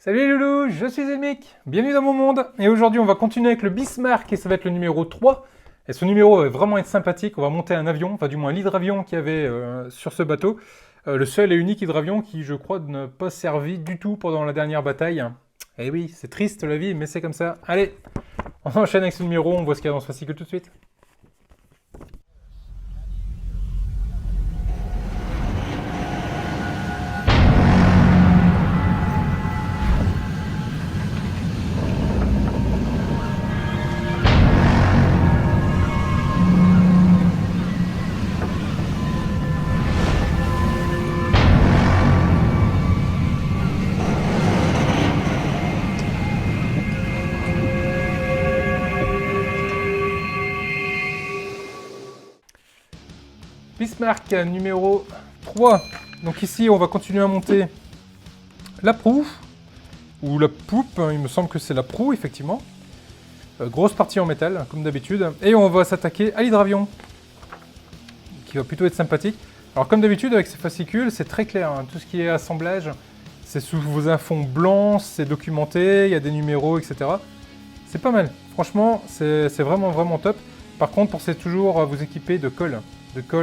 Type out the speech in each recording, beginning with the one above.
Salut les loulous, je suis Elmic, bienvenue dans mon monde. Et aujourd'hui on va continuer avec le Bismarck et ça va être le numéro 3. Et ce numéro va vraiment être sympathique, on va monter un avion, enfin du moins l'hydravion qu'il y avait sur ce bateau. Le seul et unique hydravion qui je crois n'a pas servi du tout pendant la dernière bataille. Eh oui, c'est triste la vie, mais c'est comme ça. Allez, on enchaîne avec ce numéro, on voit ce qu'il y a dans ce fascicule tout de suite. Bismarck numéro 3. Donc ici on va continuer à monter la proue, ou la poupe, il me semble que c'est la proue effectivement. Grosse partie en métal, comme d'habitude. Et on va s'attaquer à l'hydravion, qui va plutôt être sympathique. Alors comme d'habitude avec ces fascicules, c'est très clair, hein. Tout ce qui est assemblage, c'est sous un fond blanc, c'est documenté, il y a des numéros, etc. C'est pas mal, franchement, c'est vraiment top. Par contre, pensez toujours à vous équiper de colle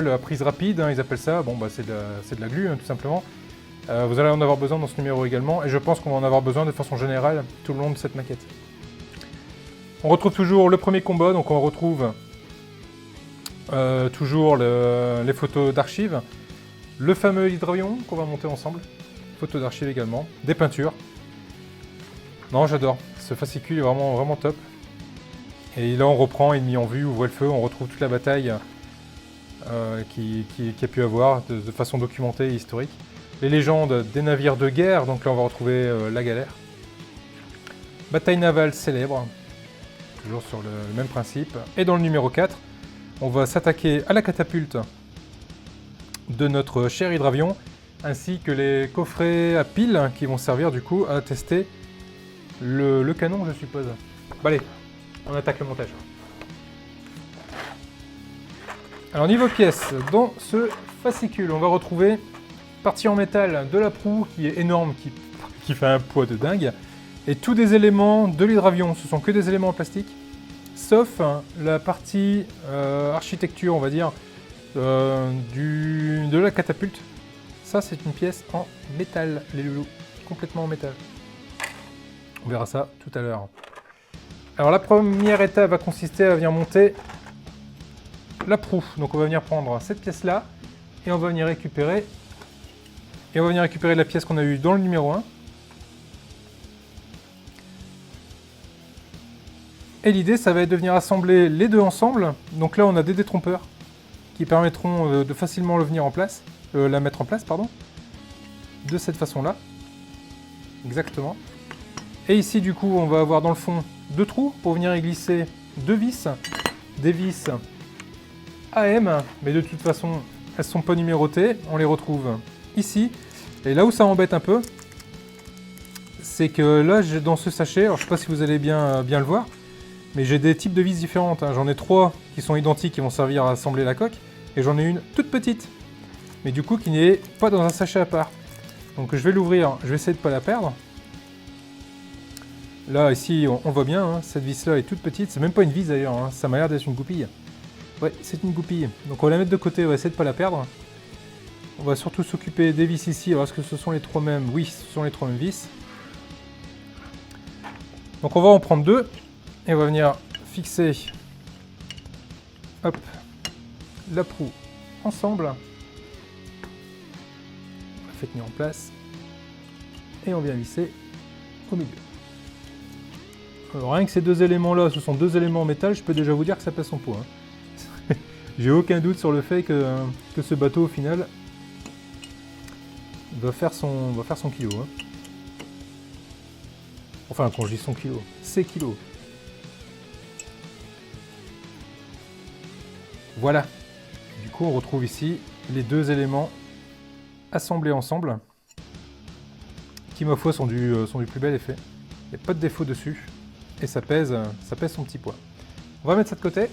à prise rapide, hein, ils appellent ça. Bon, bah c'est de la glu, hein, tout simplement. Vous allez en avoir besoin dans ce numéro également, et je pense qu'on va en avoir besoin de façon générale tout le long de cette maquette. On retrouve toujours le premier combat, donc on retrouve toujours les photos d'archives, le fameux hydravion qu'on va monter ensemble, photos d'archives également, des peintures. Non, j'adore, ce fascicule est vraiment top. Et là on reprend ennemi en vue, ouvrez le feu, on retrouve toute la bataille qui a pu avoir de façon documentée et historique. Les légendes des navires de guerre, donc là on va retrouver la galère. Bataille navale célèbre, toujours sur le même principe. Et dans le numéro 4, on va s'attaquer à la catapulte de notre cher hydravion, ainsi que les coffrets à piles qui vont servir du coup à tester le canon, je suppose. Bah allez, on attaque le montage. Alors niveau pièces, dans ce fascicule, on va retrouver partie en métal de la proue qui est énorme, qui fait un poids de dingue, et tous des éléments de l'hydravion, ce sont que des éléments en plastique, sauf la partie architecture, on va dire, de la catapulte. Ça c'est une pièce en métal, les loulous, complètement en métal. On verra ça tout à l'heure. Alors la première étape va consister à venir monter la proue. Donc on va venir prendre cette pièce là et on va venir récupérer la pièce qu'on a eue dans le numéro 1. Et l'idée ça va être de venir assembler les deux ensemble. Donc là on a des détrompeurs qui permettront de facilement la mettre en place, pardon, de cette façon là. Exactement. Et ici du coup on va avoir dans le fond deux trous pour venir y glisser deux vis, des vis AM, mais de toute façon elles sont pas numérotées, on les retrouve ici. Et là où ça embête un peu, c'est que là dans ce sachet, alors je sais pas si vous allez bien le voir, mais j'ai des types de vis différentes, hein. J'en ai 3 qui sont identiques, qui vont servir à assembler la coque, et j'en ai une toute petite, mais du coup qui n'est pas dans un sachet à part. Donc je vais l'ouvrir, je vais essayer de ne pas la perdre. Là ici on voit bien, hein, cette vis là est toute petite, c'est même pas une vis d'ailleurs, hein, ça m'a l'air d'être une goupille. Ouais, c'est une goupille. Donc on va la mettre de côté, on va essayer de ne pas la perdre. On va surtout s'occuper des vis ici. Alors est-ce que ce sont les 3 mêmes? Oui, ce sont les 3 mêmes vis. Donc on va en prendre 2. Et on va venir fixer, hop, la proue ensemble. On la fait tenir en place. Et on vient visser au milieu. Alors rien que ces deux éléments là, ce sont deux éléments en métal, je peux déjà vous dire que ça pèse son poids, hein. J'ai aucun doute sur le fait que ce bateau au final va faire son kilo, hein. Enfin quand je dis son kilo, c'est kilos. Voilà. Du coup on retrouve ici les deux éléments assemblés ensemble, qui ma foi sont du plus bel effet. Il n'y a pas de défaut dessus, et ça pèse son petit poids. On va mettre ça de côté.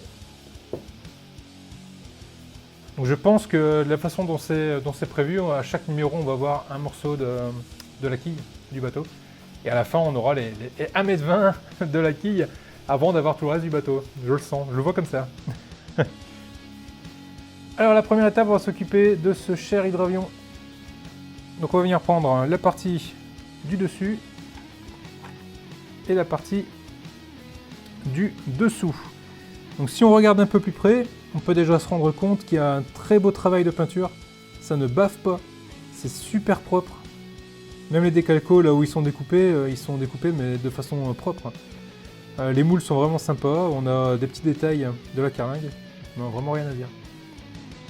Donc je pense que de la façon dont c'est prévu, à chaque numéro on va avoir un morceau de la quille du bateau. Et à la fin, on aura les 1,20 m de la quille avant d'avoir tout le reste du bateau. Je le sens, je le vois comme ça. Alors la première étape, on va s'occuper de ce cher hydravion. Donc on va venir prendre la partie du dessus et la partie du dessous. Donc si on regarde un peu plus près, on peut déjà se rendre compte qu'il y a un très beau travail de peinture. Ça ne bave pas, c'est super propre. Même les décalcos, là où ils sont découpés mais de façon propre. Les moules sont vraiment sympas, on a des petits détails de la carlingue, non, vraiment rien à dire.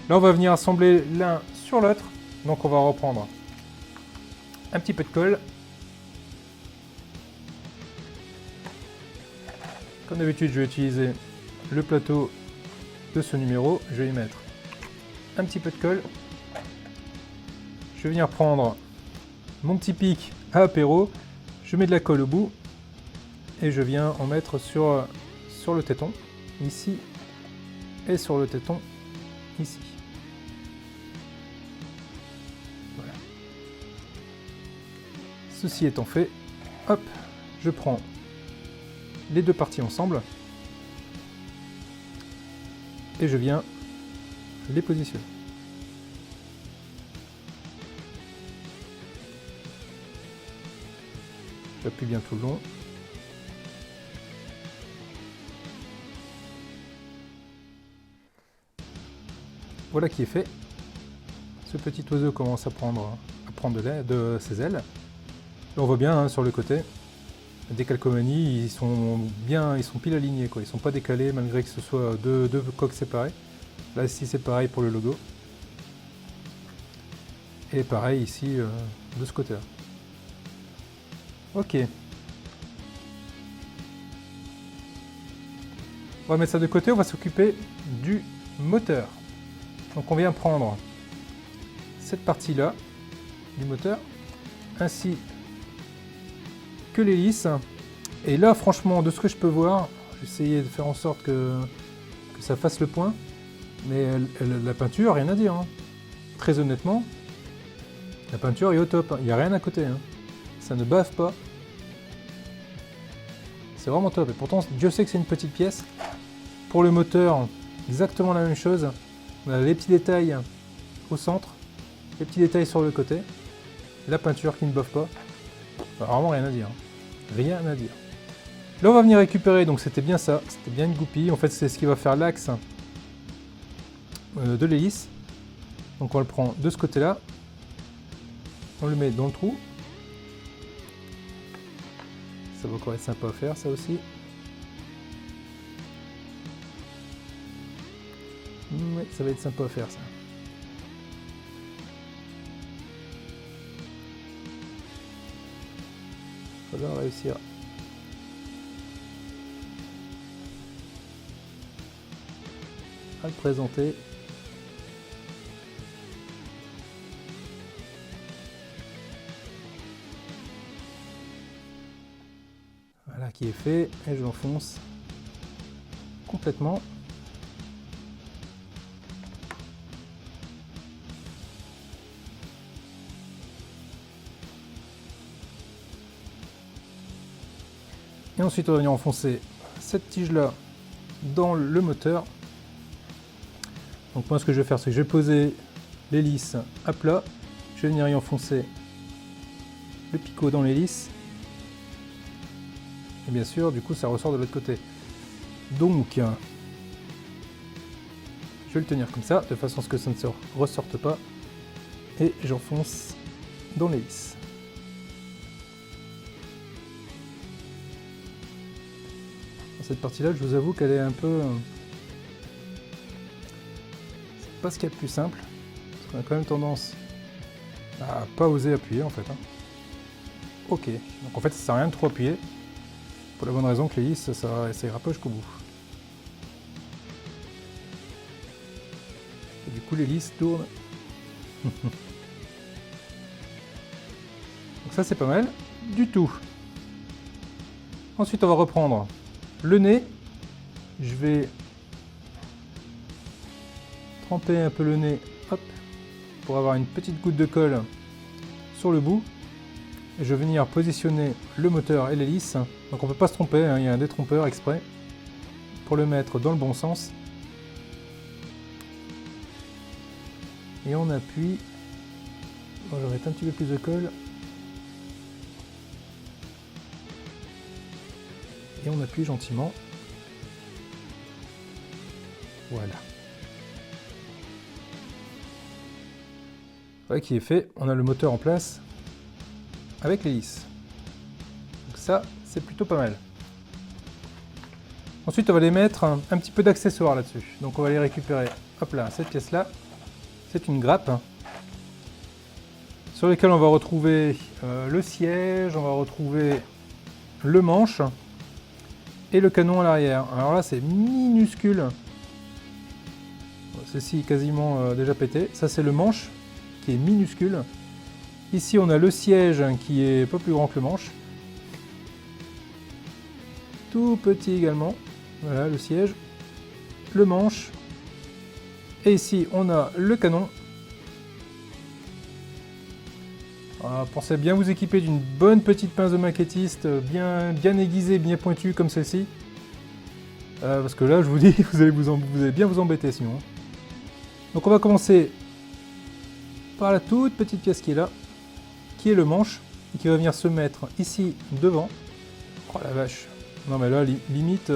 Là on va venir assembler l'un sur l'autre, donc on va reprendre un petit peu de colle. Comme d'habitude, je vais utiliser le plateau de ce numéro, je vais y mettre un petit peu de colle. Je vais venir prendre mon petit pic à apéro, je mets de la colle au bout et je viens en mettre sur le téton, ici, et sur le téton, ici. Voilà. Ceci étant fait, hop, je prends les deux parties ensemble et je viens les positionner. J'appuie bien tout le long. Voilà qui est fait. Ce petit oiseau commence à prendre de ses ailes. Et on voit bien hein, sur le côté, des calcomanies, ils sont pile alignés, quoi. Ils sont pas décalés malgré que ce soit deux coques séparées. Là ici c'est pareil pour le logo. Et pareil ici de ce côté-là. Ok. On va mettre ça de côté, on va s'occuper du moteur. Donc on vient prendre cette partie-là du moteur, ainsi que l'hélice. Et là, franchement, de ce que je peux voir, j'ai essayé de faire en sorte que ça fasse le point, mais la peinture, rien à dire. Hein. Très honnêtement, la peinture est au top, il n'y a rien à côté. Hein. Ça ne bave pas. C'est vraiment top. Et pourtant, Dieu sait que c'est une petite pièce. Pour le moteur, exactement la même chose. On a les petits détails au centre, les petits détails sur le côté, la peinture qui ne bave pas. Vraiment rien à dire. Rien à dire. Là on va venir récupérer, donc c'était bien ça, c'était bien une goupille. En fait c'est ce qui va faire l'axe de l'hélice. Donc on le prend de ce côté-là, on le met dans le trou. Ça va encore être sympa à faire ça aussi. Oui, ça va être sympa à faire ça. Il va bien réussir à le présenter. Voilà qui est fait et je l'enfonce complètement. Et ensuite on va venir enfoncer cette tige là dans le moteur. Donc moi ce que je vais faire c'est que je vais poser l'hélice à plat, je vais venir y enfoncer le picot dans l'hélice et bien sûr du coup ça ressort de l'autre côté. Donc je vais le tenir comme ça de façon à ce que ça ne se ressorte pas et j'enfonce dans l'hélice. Cette partie-là, je vous avoue qu'elle est un peu... C'est pas ce qu'il y a de plus simple, parce qu'on a quand même tendance à pas oser appuyer en fait. Hein. Ok, donc en fait ça sert à rien de trop appuyer, pour la bonne raison que l'hélice, ça ira pas jusqu'au bout. Et du coup l'hélice tourne. Donc ça c'est pas mal du tout. Ensuite on va reprendre le nez, je vais tremper un peu le nez, hop, pour avoir une petite goutte de colle sur le bout. Et je vais venir positionner le moteur et l'hélice. Donc on ne peut pas se tromper, hein, il y a un détrompeur exprès pour le mettre dans le bon sens. Et on appuie. Bon, je vais mettre un petit peu plus de colle. Et on appuie gentiment. Voilà. Voilà qui est fait. On a le moteur en place avec l'hélice. Donc ça, c'est plutôt pas mal. Ensuite, on va les mettre un petit peu d'accessoires là-dessus. Donc on va les récupérer. Hop là, cette pièce-là, c'est une grappe sur laquelle on va retrouver le siège, on va retrouver le manche et le canon à l'arrière. Alors là, c'est minuscule. Ceci est quasiment déjà pété. Ça, c'est le manche qui est minuscule. Ici, on a le siège qui est un peu plus grand que le manche. Tout petit également. Voilà, le siège, le manche. Et ici, on a le canon. Voilà, pensez à bien vous équiper d'une bonne petite pince de maquettiste, bien aiguisée, bien pointue comme celle-ci. Parce que là, je vous dis, vous allez bien vous embêter sinon. Donc on va commencer par la toute petite pièce qui est là, qui est le manche, et qui va venir se mettre ici devant. Oh la vache. Non mais là, limite...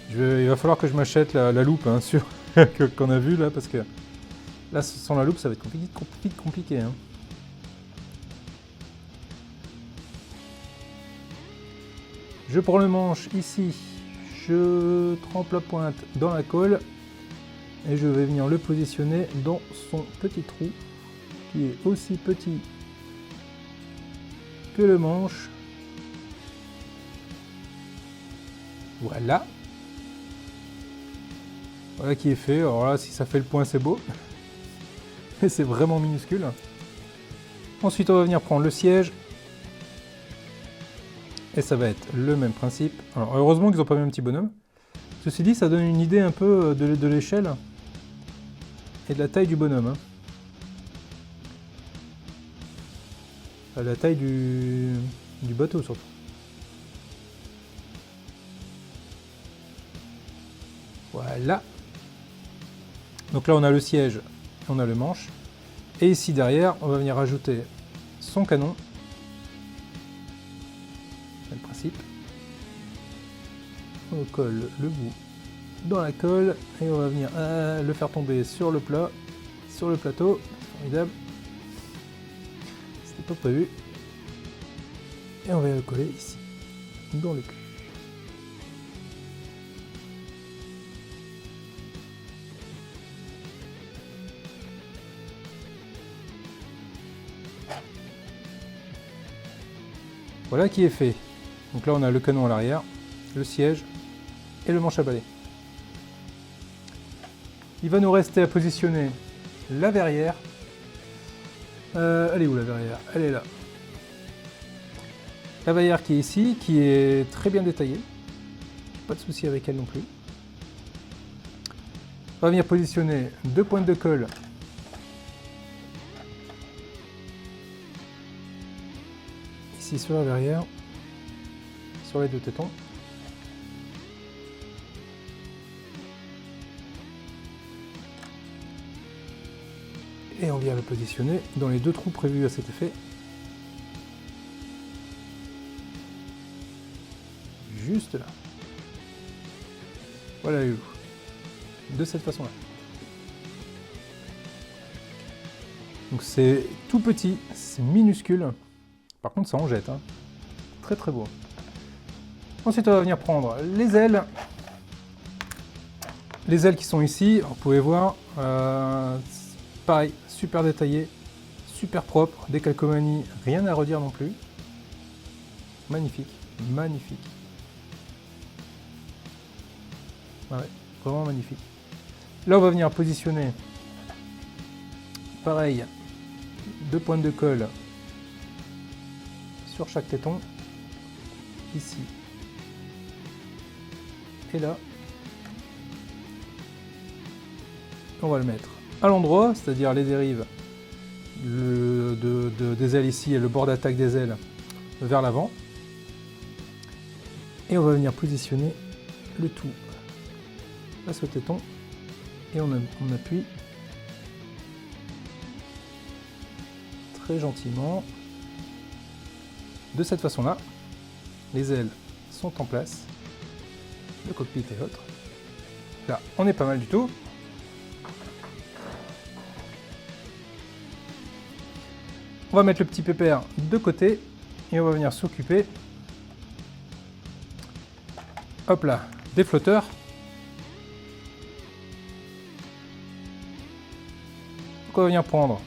il va falloir que je m'achète la loupe hein, qu'on a vu là, parce que là, sans la loupe, ça va être compliqué. Hein. Je prends le manche ici, je trempe la pointe dans la colle et je vais venir le positionner dans son petit trou qui est aussi petit que le manche. Voilà. Voilà qui est fait. Alors là, si ça fait le point, c'est beau. Mais c'est vraiment minuscule. Ensuite, on va venir prendre le siège. Et ça va être le même principe. Alors, heureusement qu'ils n'ont pas mis un petit bonhomme. Ceci dit, ça donne une idée un peu de l'échelle et de la taille du bonhomme. Hein. Enfin, la taille du bateau, surtout. Voilà. Donc là, on a le siège, on a le manche. Et ici, derrière, on va venir rajouter son canon. C'est le principe. On colle le bout dans la colle et on va venir le faire tomber sur le plat, sur le plateau. Formidable. C'était pas prévu. Et on va le coller ici, dans le cul. Voilà qui est fait. Donc là on a le canon à l'arrière, le siège et le manche à balai. Il va nous rester à positionner la verrière. Elle est où la verrière? Elle est là. La verrière qui est ici, qui est très bien détaillée. Pas de souci avec elle non plus. On va venir positionner deux pointes de colle ici sur la verrière, sur les deux tétons. Et on vient le positionner dans les deux trous prévus à cet effet. Juste là. Voilà les loups. De cette façon-là. Donc c'est tout petit, c'est minuscule. Par contre ça en jette. Hein. Très très beau. Ensuite on va venir prendre les ailes. Les ailes qui sont ici, vous pouvez voir, pareil, super détaillé, super propre, des calcomanies, rien à redire non plus. Magnifique, magnifique. Ouais, vraiment magnifique. Là on va venir positionner, pareil, deux pointes de colle sur chaque téton, ici et là. On va le mettre à l'endroit, c'est-à-dire les dérives des ailes ici et le bord d'attaque des ailes vers l'avant. Et on va venir positionner le tout face au téton et on appuie très gentiment. De cette façon-là, les ailes sont en place, le cockpit est autre. Là, on est pas mal du tout. On va mettre le petit pépère de côté et on va venir s'occuper, hop là, des flotteurs. Donc on va venir prendre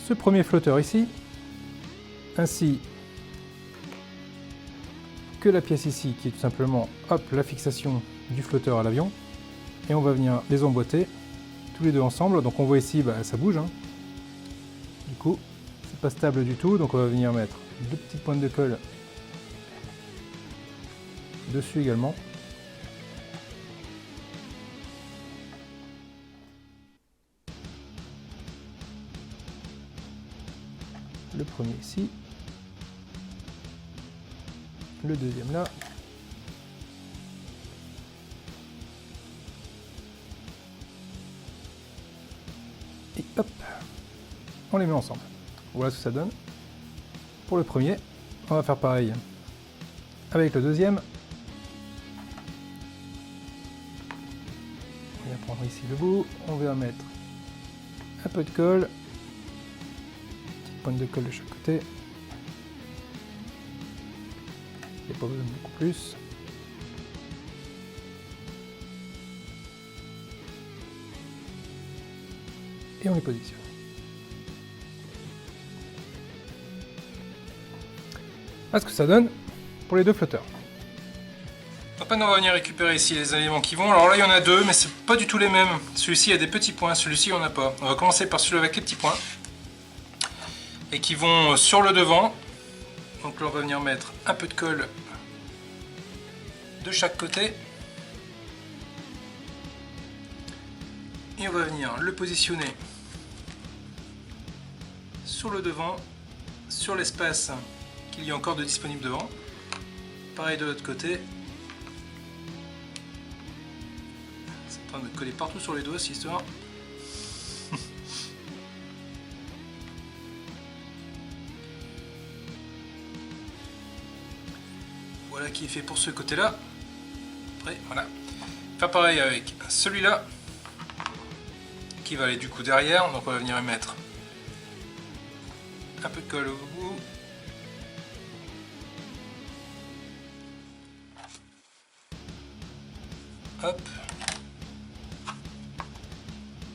ce premier flotteur ici, ainsi que la pièce ici qui est tout simplement hop, la fixation du flotteur à l'avion, et on va venir les emboîter tous les deux ensemble. Donc on voit ici, bah, ça bouge, hein. Du coup c'est pas stable du tout, donc on va venir mettre deux petites pointes de colle dessus également. Le premier ici, le deuxième là, et hop, on les met ensemble. Voilà ce que ça donne. Pour le premier, on va faire pareil avec le deuxième. On va prendre ici le bout, on va mettre un peu de colle, petite pointe de colle de chaque côté. Il n'y a pas besoin de beaucoup plus. Et on les positionne. Voilà ce que ça donne pour les deux flotteurs. Après, on va venir récupérer ici les éléments qui vont. Alors là, il y en a deux, mais c'est pas du tout les mêmes. Celui-ci a des petits points, celui-ci, il n'y en a pas. On va commencer par celui avec les petits points. Et qui vont sur le devant. Donc là, on va venir mettre un peu de colle de chaque côté. Et on va venir le positionner sur le devant, sur l'espace qu'il y a encore de disponible devant. Pareil de l'autre côté. C'est en train de coller partout sur les doigts cette histoire. Voilà qui est fait pour ce côté-là. Après, voilà. Faire pareil avec celui-là qui va aller du coup derrière. Donc on va venir y mettre un peu de colle au bout. Hop.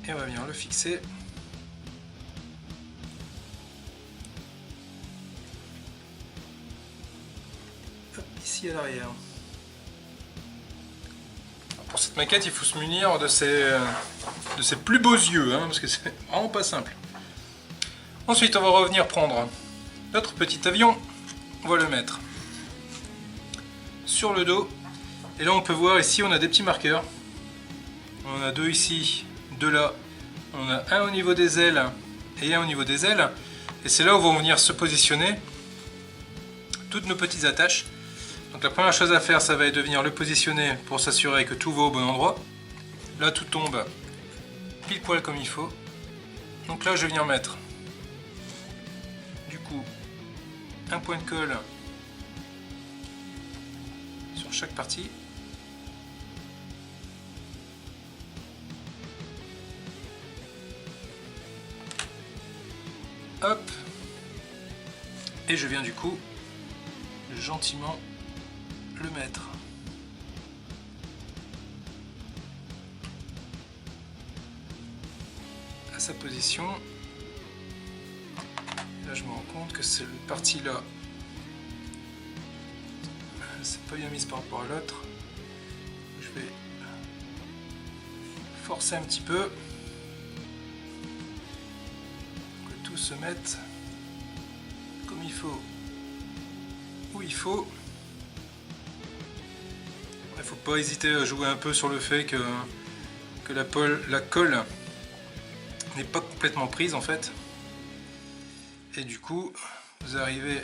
Et on va venir le fixer. Hop, ici à l'arrière. Pour cette maquette, il faut se munir de ses plus beaux yeux, hein, parce que c'est vraiment pas simple. Ensuite, on va revenir prendre notre petit avion. On va le mettre sur le dos. Et là, on peut voir ici, on a des petits marqueurs. On en a deux ici, deux là. On a un au niveau des ailes et un au niveau des ailes. Et c'est là où vont venir se positionner toutes nos petites attaches. Donc la première chose à faire, ça va être de venir le positionner pour s'assurer que tout va au bon endroit. Là, tout tombe pile poil comme il faut. Donc là, je vais venir mettre du coup un point de colle sur chaque partie. Hop, et je viens du coup gentiment le mettre à sa position. Là je me rends compte que cette partie là c'est pas bien mise par rapport à l'autre. Je vais forcer un petit peu. Se mettre comme il faut, où il faut. Il ne faut pas hésiter à jouer un peu sur le fait que la colle n'est pas complètement prise en fait. Et du coup, vous arrivez,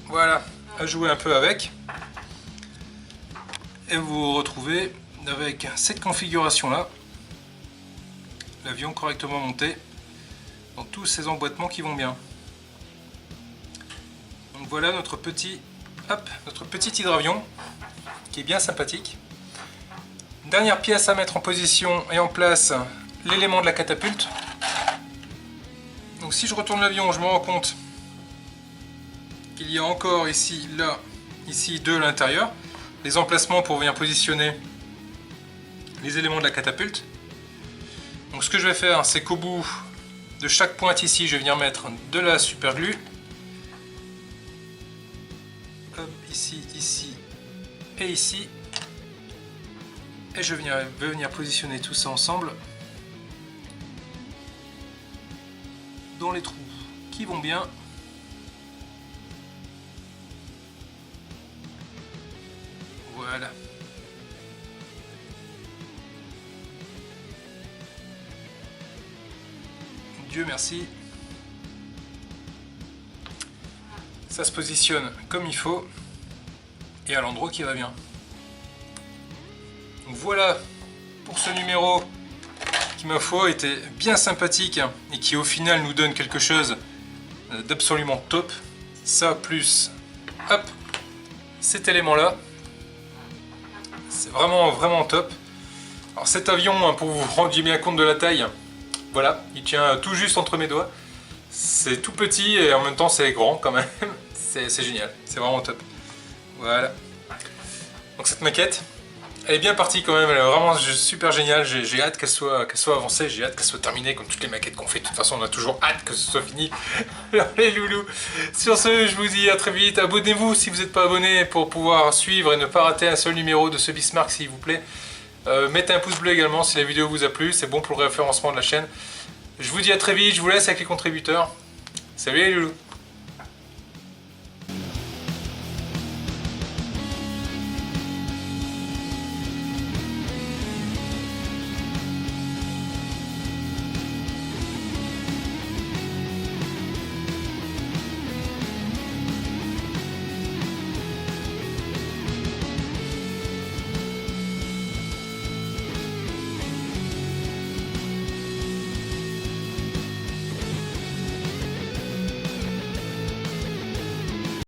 voilà, à jouer un peu avec. Et vous vous retrouvez avec cette configuration-là. L'avion correctement monté dans tous ces emboîtements qui vont bien. Donc voilà notre petit hydravion qui est bien sympathique. Dernière pièce à mettre en position et en place, l'élément de la catapulte. Donc si je retourne l'avion, je me rends compte qu'il y a encore ici, là, ici deux à l'intérieur. Les emplacements pour venir positionner les éléments de la catapulte. Donc ce que je vais faire, c'est qu'au bout de chaque pointe ici, je vais venir mettre de la super glue. Hop, ici, ici et ici. Et je vais venir positionner tout ça ensemble dans les trous qui vont bien. Voilà. Dieu merci. Ça se positionne comme il faut et à l'endroit qui va bien. Donc voilà pour ce numéro qui, ma foi, était bien sympathique et qui au final nous donne quelque chose d'absolument top. Ça plus, hop, cet élément là. C'est vraiment top. Alors cet avion, pour vous rendre bien compte de la taille, voilà, il tient tout juste entre mes doigts. C'est tout petit et en même temps c'est grand quand même. C'est génial, c'est vraiment top. Voilà. Donc cette maquette, elle est bien partie quand même, elle est vraiment super géniale. J'ai hâte qu'elle soit avancée, j'ai hâte qu'elle soit terminée comme toutes les maquettes qu'on fait. De toute façon on a toujours hâte que ce soit fini. Alors les loulous, sur ce je vous dis à très vite. Abonnez-vous si vous n'êtes pas abonné pour pouvoir suivre et ne pas rater un seul numéro de ce Bismarck s'il vous plaît. Mettez un pouce bleu également si la vidéo vous a plu, c'est bon pour le référencement de la chaîne. Je vous dis à très vite, je vous laisse avec les contributeurs. Salut les loulous.